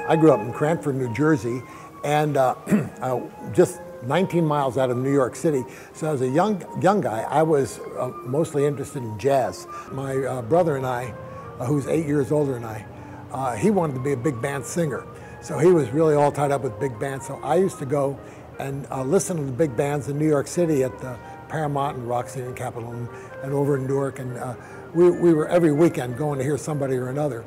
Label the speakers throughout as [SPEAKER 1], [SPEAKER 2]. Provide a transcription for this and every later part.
[SPEAKER 1] I grew up in Cranford, New Jersey, and just 19 miles out of New York City. So as a young guy, I was mostly interested in jazz. My brother and I, who's 8 years older than I, he wanted to be a big band singer. So he was really all tied up with big bands. So I used to go and listen to the big bands in New York City at the Paramount and Roxy and Capitol and over in Newark. And we were every weekend going to hear somebody or another.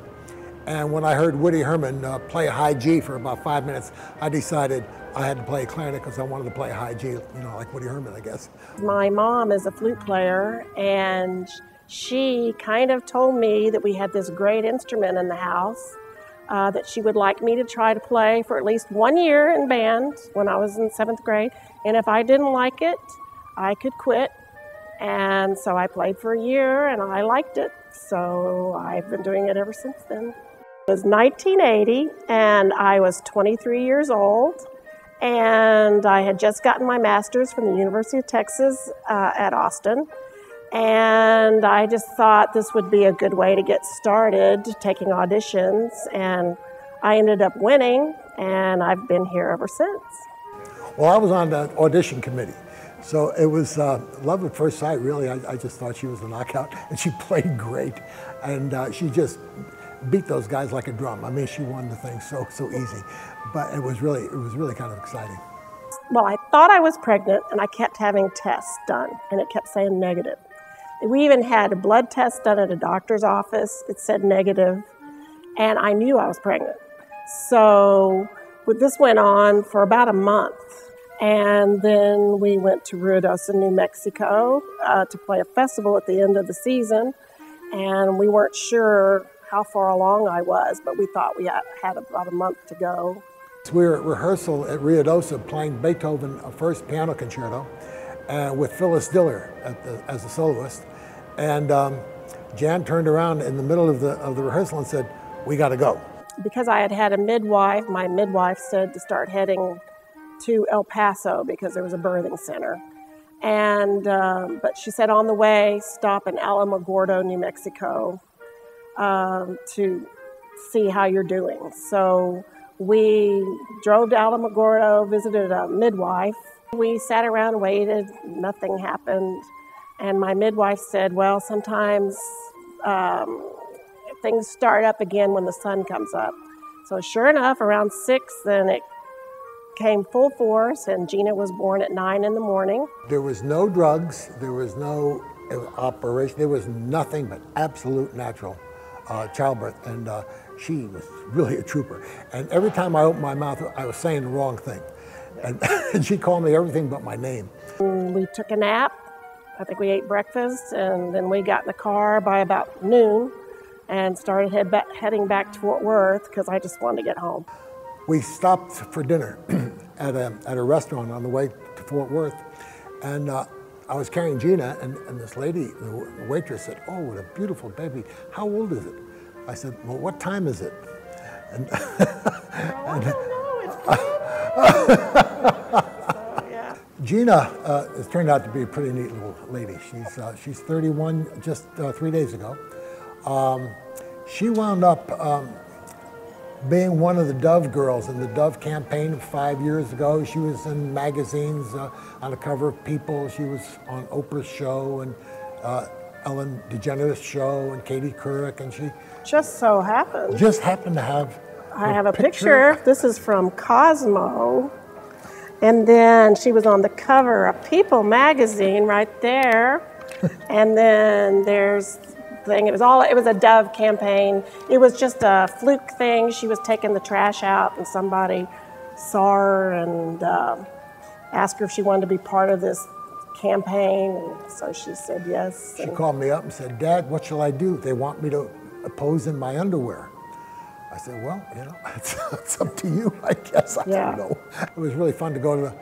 [SPEAKER 1] And when I heard Woody Herman play a high G for about 5 minutes, I decided I had to play clarinet because I wanted to play a high G, you know, like Woody Herman, I guess.
[SPEAKER 2] My mom is a flute player, and she kind of told me that we had this great instrument in the house that she would like me to try to play for at least 1 year in band when I was in 7th grade. And if I didn't like it, I could quit. And so I played for a year, and I liked it. So I've been doing it ever since then. It was 1980, and I was 23 years old, and I had just gotten my master's from the University of Texas at Austin, and I just thought this would be a good way to get started taking auditions, and I ended up winning, and I've been here ever since.
[SPEAKER 1] Well, I was on the audition committee, so it was love at first sight, really. I just thought she was a knockout, and she played great, and she just beat those guys like a drum. I mean, she won the thing so easy, but it was really kind of exciting.
[SPEAKER 2] Well, I thought I was pregnant, and I kept having tests done, and it kept saying negative. We even had a blood test done at a doctor's office. It said negative, and I knew I was pregnant. So this went on for about a month, and then we went to Ruidoso, New Mexico to play a festival at the end of the season, and we weren't sure how far along I was, but we thought we had about a month to go.
[SPEAKER 1] We were at rehearsal at Ruidoso playing Beethoven First Piano Concerto with Phyllis Diller as the soloist, and Jan turned around in the middle of the rehearsal and said, "We got to go."
[SPEAKER 2] Because I had a midwife, my midwife said to start heading to El Paso because there was a birthing center. And but she said on the way, stop in Alamogordo, New Mexico, to see how you're doing. So we drove to Alamogordo, visited a midwife. We sat around, waited, nothing happened. And my midwife said, well, sometimes things start up again when the sun comes up. So sure enough, around 6, then it came full force, and Gina was born at 9 in the morning.
[SPEAKER 1] There was no drugs, there was no operation, there was nothing but absolute natural childbirth, and she was really a trooper. And every time I opened my mouth, I was saying the wrong thing. And she called me everything but my name.
[SPEAKER 2] We took a nap. I think we ate breakfast, and then we got in the car by about noon and started heading back to Fort Worth because I just wanted to get home.
[SPEAKER 1] We stopped for dinner at a restaurant on the way to Fort Worth, and I was carrying Gina, and this lady, the waitress, said, "Oh, what a beautiful baby. How old is it?" I said, "Well, what time is it?" And
[SPEAKER 2] I don't know. So, yeah.
[SPEAKER 1] Gina has turned out to be a pretty neat little lady. She's 31 just 3 days ago. She wound up being one of the Dove girls in the Dove campaign 5 years ago. She was in magazines on the cover of People. She was on Oprah's show and Ellen DeGeneres' show and Katie Couric, and she
[SPEAKER 2] just so happened.
[SPEAKER 1] Just happened to have.
[SPEAKER 2] I have a picture. This is from Cosmo. And then she was on the cover of People magazine right there. And then there's thing. It was a Dove campaign. It was just a fluke thing. She was taking the trash out, and somebody saw her and asked her if she wanted to be part of this campaign. And so she said yes.
[SPEAKER 1] She called me up and said, "Dad, what shall I do? They want me to pose in my underwear." I said, "Well, you know, it's up to you, I guess." I don't know. It was really fun to go to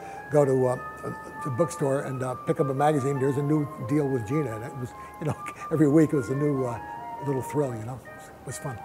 [SPEAKER 1] the bookstore and pick up a magazine. There's a new deal with Gina, and it was, you know, every week it was a new little thrill, you know. It was fun.